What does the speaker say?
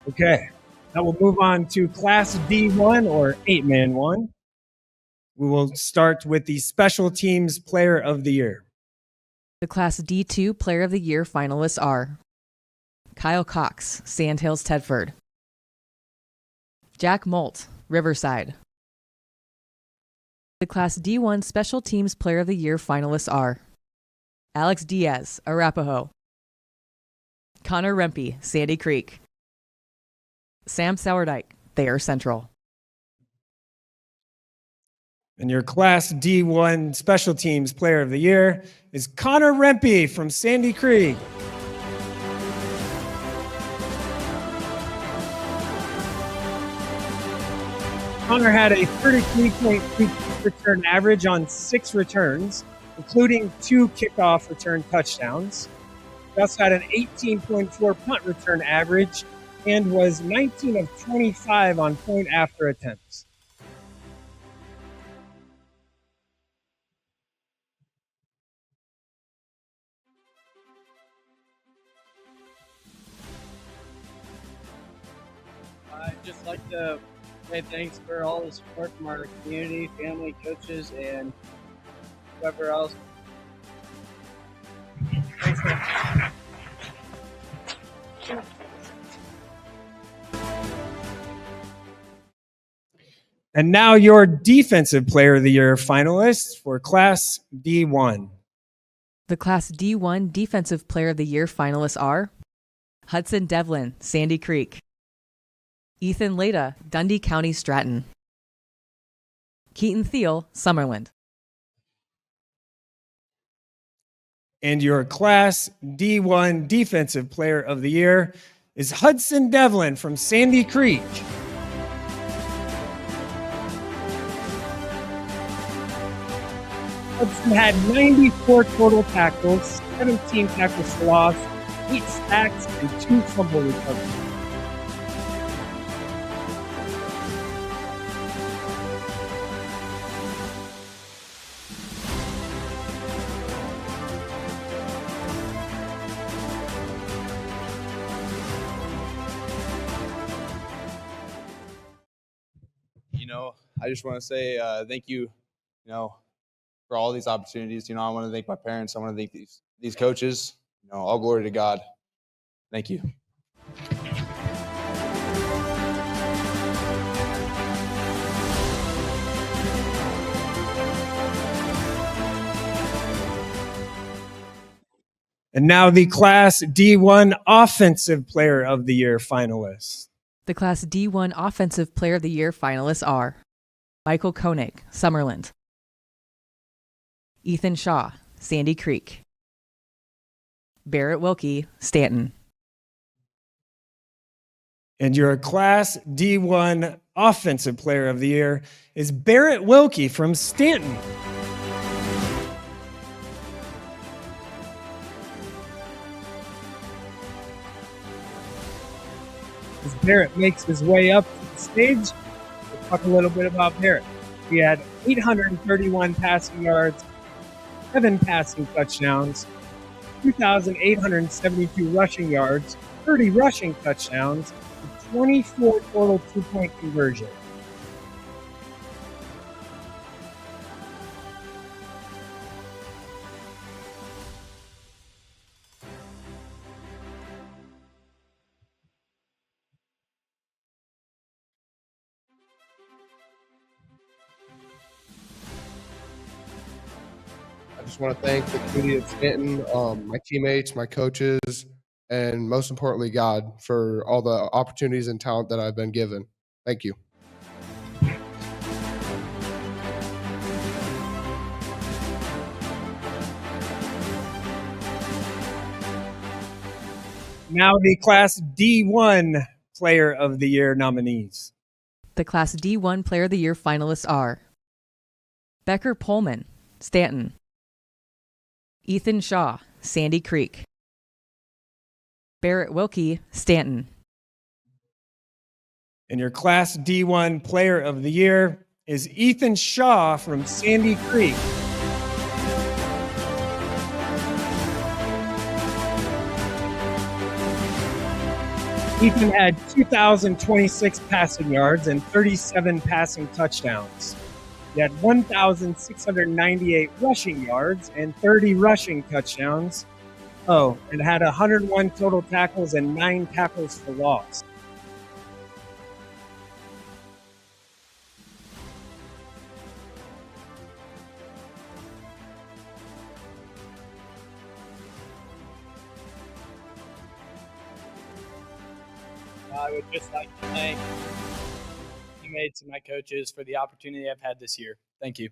Okay, now we'll move on to Class D1 or 8-man 1. We will start with the Special Teams Player of the Year. The Class D2 Player of the Year finalists are Kyle Cox, Sandhills Tedford; Jack Molt, Riverside. The Class D1 Special Teams Player of the Year finalists are Alex Diaz, Arapahoe; Connor Rempe, Sandy Creek; Sam Sourdike, Thayer Central. And your Class D1 Special Teams Player of the Year is Connor Rempe from Sandy Creek. Connor had a 33.3 return average on 6 returns, including 2 kickoff return touchdowns. He also had an 18.4 punt return average and was 19 of 25 on point after attempts. I'd just like to say thanks for all the support from our community, family, coaches, and whoever else. Thanks, man. And now your Defensive Player of the Year finalists for Class D1. The Class D1 Defensive Player of the Year finalists are Hudson Devlin, Sandy Creek; Ethan Leda, Dundee County Stratton; Keaton Thiel, Summerland. And your Class D1 Defensive Player of the Year is Hudson Devlin from Sandy Creek. Hudson had 94 total tackles, 17 tackles for loss, 8 sacks, and 2 fumble recoveries. I just want to say thank you, for all these opportunities. I want to thank my parents. I want to thank these coaches. All glory to God. Thank you. And now the Class D1 Offensive Player of the Year finalists. The Class D1 Offensive Player of the Year finalists are Michael Koenig, Summerland; Ethan Shaw, Sandy Creek; Barrett Wilkie, Stanton. And your Class D1 Offensive Player of the Year is Barrett Wilkie from Stanton. As Barrett makes his way up to the stage, we'll talk a little bit about Barrett. He had 831 passing yards, 7 passing touchdowns, 2,872 rushing yards, 30 rushing touchdowns, and 24 total 2-point conversions. I just want to thank the community of Stanton, my teammates, my coaches, and most importantly, God, for all the opportunities and talent that I've been given. Thank you. Now the Class D1 Player of the Year nominees. The Class D1 Player of the Year finalists are Becker Pullman, Stanton; Ethan Shaw, Sandy Creek; Barrett Wilkie, Stanton. And your Class D1 Player of the Year is Ethan Shaw from Sandy Creek. Ethan had 2,026 passing yards and 37 passing touchdowns. He had 1,698 rushing yards and 30 rushing touchdowns. Oh, and had 101 total tackles and 9 tackles for loss. I would just like to thank teammates and my coaches for the opportunity I've had this year. Thank you.